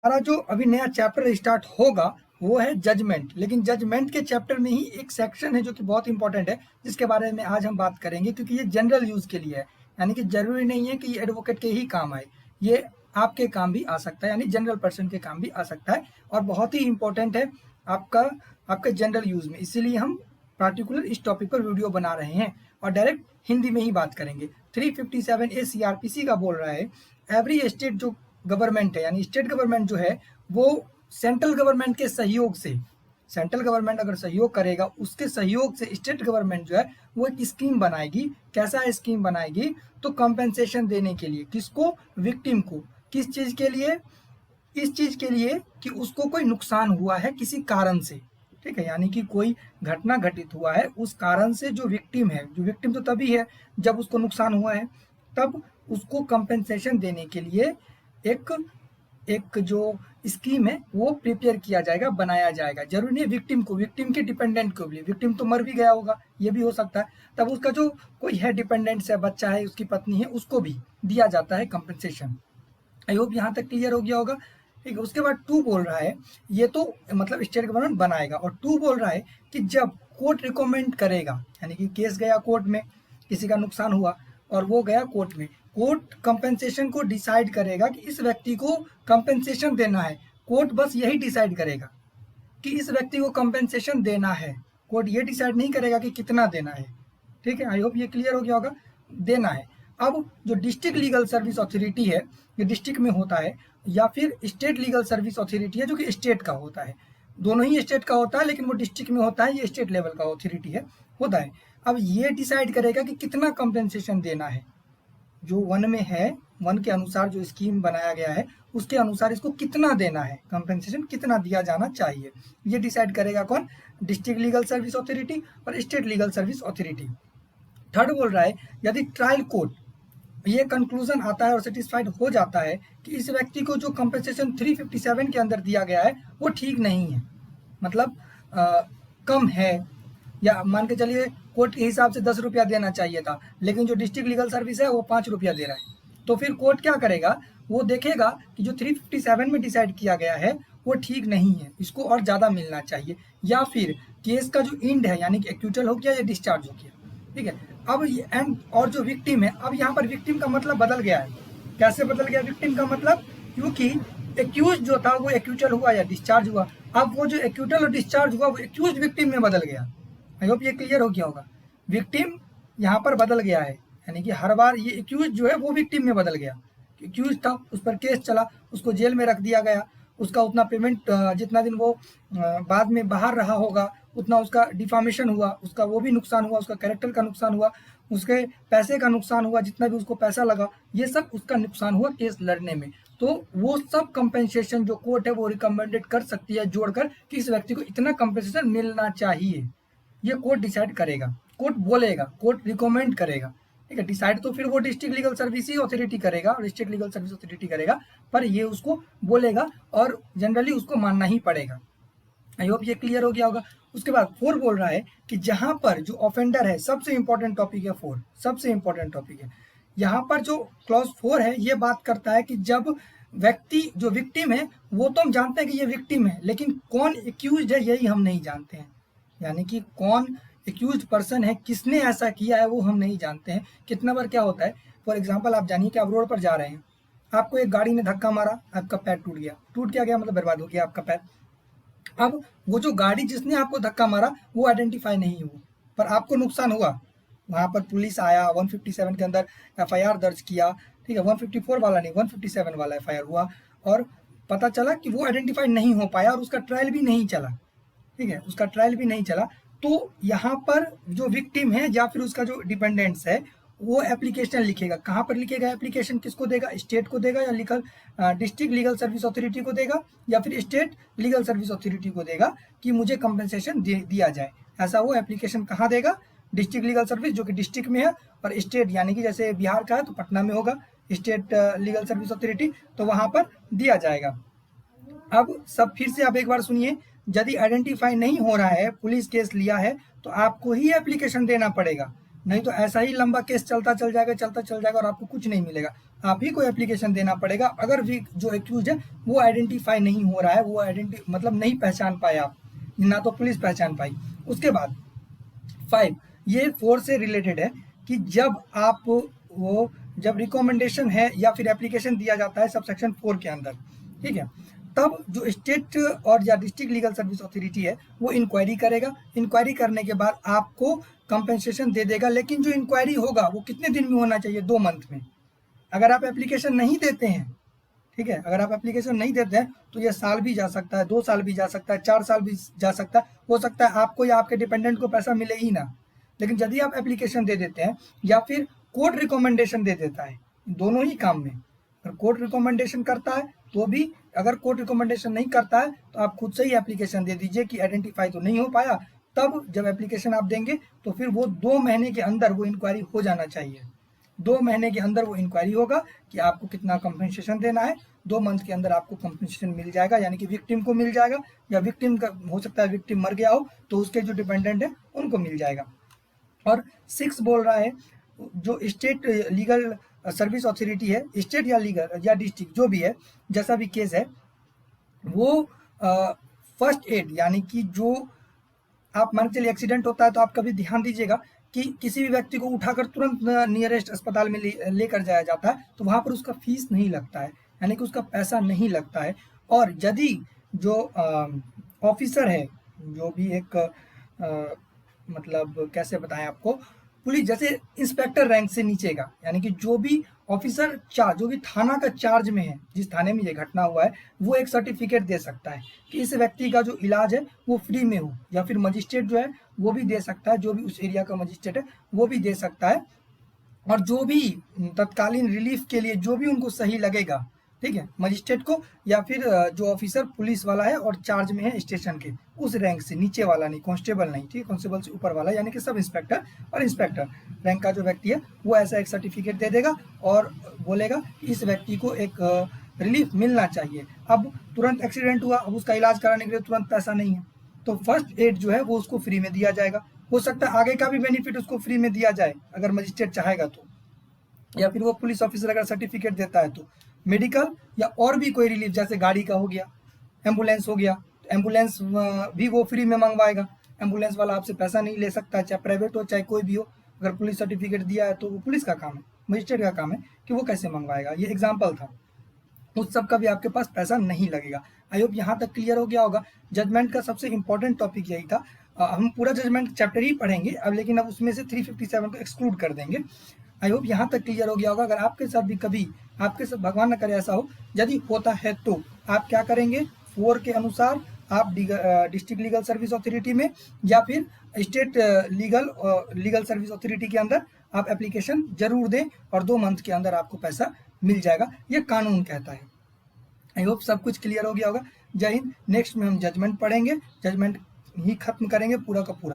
हमारा जो अभी नया चैप्टर स्टार्ट होगा वो है जजमेंट, लेकिन जजमेंट के चैप्टर में ही एक सेक्शन है जो कि बहुत इंपॉर्टेंट है, जिसके बारे में आज हम बात करेंगे, क्योंकि ये जनरल यूज के लिए है। यानी कि जरूरी नहीं है कि ये एडवोकेट के ही काम आए, ये आपके काम भी आ सकता है, यानी जनरल पर्सन के काम भी आ सकता है, और बहुत ही इंपॉर्टेंट है आपका जनरल यूज में। इसीलिए हम पार्टिकुलर इस टॉपिक पर वीडियो बना रहे हैं और डायरेक्ट हिंदी में ही बात करेंगे। 357A CRPC का बोल रहा है, एवरी स्टेट जो गवर्नमेंट है, यानी स्टेट गवर्नमेंट जो है वो सेंट्रल गवर्नमेंट के सहयोग से, सेंट्रल गवर्नमेंट अगर सहयोग करेगा, उसके सहयोग से स्टेट गवर्नमेंट जो है वो एक स्कीम बनाएगी। कैसा स्कीम बनाएगी? तो कंपेंसेशन देने के लिए। किसको? विक्टिम को। किस चीज के लिए? इस चीज के लिए कि उसको कोई नुकसान हुआ है किसी कारण से, ठीक है, यानी कि कोई घटना घटित हुआ है, उस कारण से जो विक्टिम है, जो विक्टिम तो तभी है जब उसको नुकसान हुआ है, तब उसको कंपेंसेशन देने के लिए एक एक जो स्कीम है वो प्रिपेयर किया जाएगा, बनाया जाएगा। जरूरी नहीं विक्टिम को, विक्टिम के डिपेंडेंट को भी, विक्टिम तो मर भी गया होगा, ये भी हो सकता है, तब उसका जो कोई है डिपेंडेंट्स है, बच्चा है, उसकी पत्नी है, उसको भी दिया जाता है कंपेंसेशन। आई होप यहाँ तक क्लियर हो गया होगा। ठीक है, उसके बाद 2 बोल रहा है, ये तो मतलब स्टेट गवर्नमेंट बनाएगा, और 2 बोल रहा है कि जब कोर्ट रिकमेंड करेगा, यानी कि केस गया कोर्ट में, किसी का नुकसान हुआ और वो गया कोर्ट में, कोर्ट कंपेंसेशन को डिसाइड करेगा कि इस व्यक्ति को कंपेंसेशन देना है। कोर्ट बस यही डिसाइड करेगा कि इस व्यक्ति को कंपेंसेशन देना है, कोर्ट ये डिसाइड नहीं करेगा कि कितना देना है। ठीक है, आई होप ये क्लियर हो गया होगा, देना है। अब जो डिस्ट्रिक्ट लीगल सर्विस अथॉरिटी है, ये डिस्ट्रिक्ट में होता है, या फिर स्टेट लीगल सर्विस अथॉरिटी है जो कि स्टेट का होता है, दोनों ही स्टेट का होता है, लेकिन वो डिस्ट्रिक्ट में होता है, ये स्टेट लेवल का अथॉरिटी है, होता है। अब ये डिसाइड करेगा कि कितना कंपेंसेशन देना है। जो वन में है, वन के अनुसार जो स्कीम बनाया गया है उसके अनुसार इसको कितना देना है, कंपेंसेशन कितना दिया जाना चाहिए, ये डिसाइड करेगा कौन? डिस्ट्रिक्ट लीगल सर्विस अथॉरिटी और state legal service authority. Third बोल रहा है, यदि ट्रायल कोर्ट ये कंक्लूजन आता है और सेटिस्फाइड हो जाता है कि इस व्यक्ति को जो कंपेंसेशन 357 के अंदर दिया गया है वो ठीक नहीं है, मतलब कम है, या मान के चलिए कोर्ट के हिसाब से 10 रुपया देना चाहिए था, लेकिन जो डिस्ट्रिक्ट लीगल सर्विस है वो 5 रुपया दे रहा है, तो फिर कोर्ट क्या करेगा? वो देखेगा कि जो 357 में डिसाइड किया गया है वो ठीक नहीं है, इसको और ज़्यादा मिलना चाहिए, या फिर केस का जो एंड है, यानी कि एक्यूटल हो गया या डिस्चार्ज हो गया। ठीक है, अब एंड और जो विक्टिम है, अब यहाँ पर विक्टिम का मतलब बदल गया है। कैसे बदल गया विक्टिम का मतलब? क्योंकि एक्यूज जो था वो एक्यूटल हुआ या डिस्चार्ज हुआ, अब वो जो एक्यूटल और डिस्चार्ज हुआ वो एक्यूज विक्टिम में बदल गया। आई होप ये क्लियर हो गया होगा। विक्टिम यहाँ पर बदल गया है, यानी कि हर बार ये एक्यूज जो है वो विक्टिम में बदल गया। एक्यूज था, उस पर केस चला, उसको जेल में रख दिया गया, उसका उतना पेमेंट, जितना दिन वो बाद में बाहर रहा होगा उतना उसका डिफामेशन हुआ, उसका वो भी नुकसान हुआ, उसका कैरेक्टर का नुकसान हुआ, उसके पैसे का नुकसान हुआ, जितना भी उसको पैसा लगा, ये सब उसका नुकसान हुआ केस लड़ने में। तो वो सब कंपेंसेशन जो कोर्ट है वो रिकमेंडेड कर सकती है जोड़कर कि इस व्यक्ति को इतना कंपेंसेशन मिलना चाहिए, ये कोर्ट डिसाइड करेगा, कोर्ट बोलेगा, कोर्ट रिकमेंड करेगा। ठीक है, डिसाइड तो फिर वो डिस्ट्रिक्ट लीगल सर्विस ही अथॉरिटी करेगा और स्टेट लीगल सर्विस अथॉरिटी करेगा, पर ये उसको बोलेगा और जनरली उसको मानना ही पड़ेगा। आई होप ये क्लियर हो गया होगा। उसके बाद 4 बोल रहा है कि जहां पर जो ऑफेंडर है, सबसे इंपॉर्टेंट टॉपिक है 4, सबसे इंपॉर्टेंट टॉपिक है। यहाँ पर जो क्लॉज 4 है ये बात करता है कि जब व्यक्ति जो विक्टिम है, वो तो हम जानते हैं कि ये विक्टिम है, लेकिन कौन एक्यूज्ड है यही हम नहीं जानते हैं, यानी कि कौन एक्यूज्ड पर्सन है, किसने ऐसा किया है वो हम नहीं जानते हैं। कितना बार क्या होता है, फॉर एग्जाम्पल आप जानिए कि आप रोड पर जा रहे हैं, आपको एक गाड़ी ने धक्का मारा, आपका पैर टूट गया, टूट क्या गया मतलब बर्बाद हो गया आपका पैर। अब वो जो गाड़ी जिसने आपको धक्का मारा वो आइडेंटिफाई नहीं हुआ, पर आपको नुकसान हुआ, वहां पर पुलिस आया, 157 के अंदर एफआईआर दर्ज किया, ठीक है, 154 वाला नहीं 157 वाला एफआईआर हुआ, और पता चला कि वो आइडेंटिफाई नहीं हो पाया और उसका ट्रायल भी नहीं चला। ठीक है, उसका ट्रायल भी नहीं चला, तो यहाँ पर जो विक्टिम है या फिर उसका जो डिपेंडेंट्स है वो एप्लीकेशन लिखेगा। कहाँ पर लिखेगा एप्लीकेशन? किसको देगा? स्टेट को देगा, या डिस्ट्रिक्ट लीगल सर्विस अथॉरिटी को देगा, या फिर स्टेट लीगल सर्विस अथॉरिटी को देगा कि मुझे कंपनसेशन दिया जाए। ऐसा वो एप्लीकेशन कहाँ देगा? डिस्ट्रिक्ट लीगल सर्विस जो कि डिस्ट्रिक्ट में है, और स्टेट यानी कि जैसे बिहार का है तो पटना में होगा स्टेट लीगल सर्विस अथॉरिटी, तो वहाँ पर दिया जाएगा। अब सब फिर से आप एक बार सुनिए, यदि आइडेंटिफाई नहीं हो रहा है, पुलिस केस लिया है, तो आपको ही एप्लीकेशन देना पड़ेगा। नहीं तो ऐसा ही लंबा केस चलता चल जाएगा और आपको कुछ नहीं मिलेगा। आप ही को एप्लीकेशन देना पड़ेगा अगर भी जो एक्यूज है वो आइडेंटिफाई नहीं हो रहा है, वो मतलब नहीं पहचान पाए आप, ना तो पुलिस पहचान पाई। उसके बाद 5, ये 4 से रिलेटेड है कि जब रिकमेंडेशन है या फिर एप्लीकेशन दिया जाता है सबसेक्शन 4 के अंदर, ठीक है, तब जो स्टेट और या डिस्ट्रिक्ट लीगल सर्विस अथॉरिटी है वो इंक्वायरी करेगा। इंक्वायरी करने के बाद आपको कंपेंसेशन दे देगा, लेकिन जो इंक्वायरी होगा वो कितने दिन में होना चाहिए? 2 मंथ में। अगर आप एप्लीकेशन नहीं देते हैं, ठीक है, अगर आप एप्लीकेशन नहीं देते हैं तो ये साल भी जा सकता है, 2 साल भी जा सकता है, 4 साल भी जा सकता है। हो सकता है आपको या आपके डिपेंडेंट को पैसा मिले ही ना। लेकिन यदि आप एप्लीकेशन दे देते हैं या फिर कोर्ट रिकमेंडेशन दे देता है, दोनों ही काम में, अगर कोर्ट रिकमेंडेशन करता है तो भी, अगर कोर्ट रिकमेंडेशन नहीं करता है तो आप खुद से ही एप्लीकेशन दे दीजिए कि आइडेंटिफाई तो नहीं हो पाया। तब जब एप्लीकेशन आप देंगे तो फिर वो 2 महीने के अंदर वो इंक्वायरी हो जाना चाहिए। 2 महीने के अंदर वो इंक्वायरी होगा कि आपको कितना कंपनसेशन देना है। 2 मंथ के अंदर आपको कंपनसेशन मिल जाएगा, यानी कि विक्टिम को मिल जाएगा, या विक्टिम का हो सकता है विक्टिम मर गया हो तो उसके जो डिपेंडेंट है उनको मिल जाएगा। और 6 बोल रहा है जो स्टेट लीगल सर्विस अथॉरिटी है, स्टेट या लीगल या डिस्ट्रिक्ट जो भी है, जैसा भी केस है, वो फर्स्ट एड, यानी कि जो आप मान के चलिए एक्सीडेंट होता है तो आप कभी ध्यान दीजिएगा कि किसी भी व्यक्ति को उठाकर तुरंत नियरेस्ट अस्पताल में लेकर जाया जाता है तो वहाँ पर उसका फीस नहीं लगता है, यानी कि उसका पैसा नहीं लगता है। और यदि जो ऑफिसर है, जो भी एक मतलब कैसे बताएं आपको, पुलिस जैसे इंस्पेक्टर रैंक से नीचे का, यानी कि जो भी ऑफिसर जो भी थाना का चार्ज में है, जिस थाने में ये घटना हुआ है, वो एक सर्टिफिकेट दे सकता है कि इस व्यक्ति का जो इलाज है वो फ्री में हो, या फिर मजिस्ट्रेट जो है वो भी दे सकता है, जो भी उस एरिया का मजिस्ट्रेट है वो भी दे सकता है। और जो भी तत्कालीन रिलीफ के लिए जो भी उनको सही लगेगा, ठीक है, मजिस्ट्रेट को या फिर जो ऑफिसर पुलिस वाला है और चार्ज में है स्टेशन के, उस रैंक से नीचे वाला नहीं, कांस्टेबल नहीं, ठीक है, कांस्टेबल से ऊपर वाला, यानी कि सब इंस्पेक्टर और इंस्पेक्टर रैंक का जो व्यक्ति है वो ऐसा एक सर्टिफिकेट दे देगा और बोलेगा कि इस व्यक्ति को एक रिलीफ मिलना चाहिए। अब तुरंत एक्सीडेंट हुआ, अब उसका इलाज कराने के लिए तुरंत पैसा नहीं है, तो फर्स्ट एड जो है वो उसको फ्री में दिया जाएगा। हो सकता है आगे का भी बेनिफिट उसको फ्री में दिया जाए अगर मजिस्ट्रेट चाहेगा तो, या फिर वो पुलिस ऑफिसर अगर सर्टिफिकेट देता है तो। मेडिकल या और भी कोई रिलीफ, जैसे गाड़ी का हो गया, एम्बुलेंस हो गया, तो एम्बुलेंस भी वो फ्री में मंगवाएगा। एम्बुलेंस वाला आपसे पैसा नहीं ले सकता, चाहे प्राइवेट हो चाहे कोई भी हो। अगर पुलिस सर्टिफिकेट दिया है तो वो पुलिस का काम है, मजिस्ट्रेट का काम है कि वो कैसे मंगवाएगा। ये एग्जाम्पल था, उस सब का भी आपके पास पैसा नहीं लगेगा। आई होप यहाँ तक क्लियर हो गया होगा। जजमेंट का सबसे इंपॉर्टेंट टॉपिक यही था। हम पूरा जजमेंट चैप्टर ही पढ़ेंगे अब, लेकिन अब उसमें से 357 को एक्सक्लूड कर देंगे। आई होप यहाँ तक क्लियर हो गया होगा। अगर आपके साथ भी कभी, आपके साथ भगवान न करे ऐसा हो, यदि होता है तो आप क्या करेंगे, 4 के अनुसार आप डिस्ट्रिक्ट लीगल सर्विस अथॉरिटी में या फिर स्टेट लीगल सर्विस अथॉरिटी के अंदर आप एप्लीकेशन जरूर दें और 2 मंथ के अंदर आपको पैसा मिल जाएगा, ये कानून कहता है। आई होप सब कुछ क्लियर हो गया होगा। जय हिंद। नेक्स्ट में हम जजमेंट पढ़ेंगे, जजमेंट ही खत्म करेंगे पूरा का पूरा।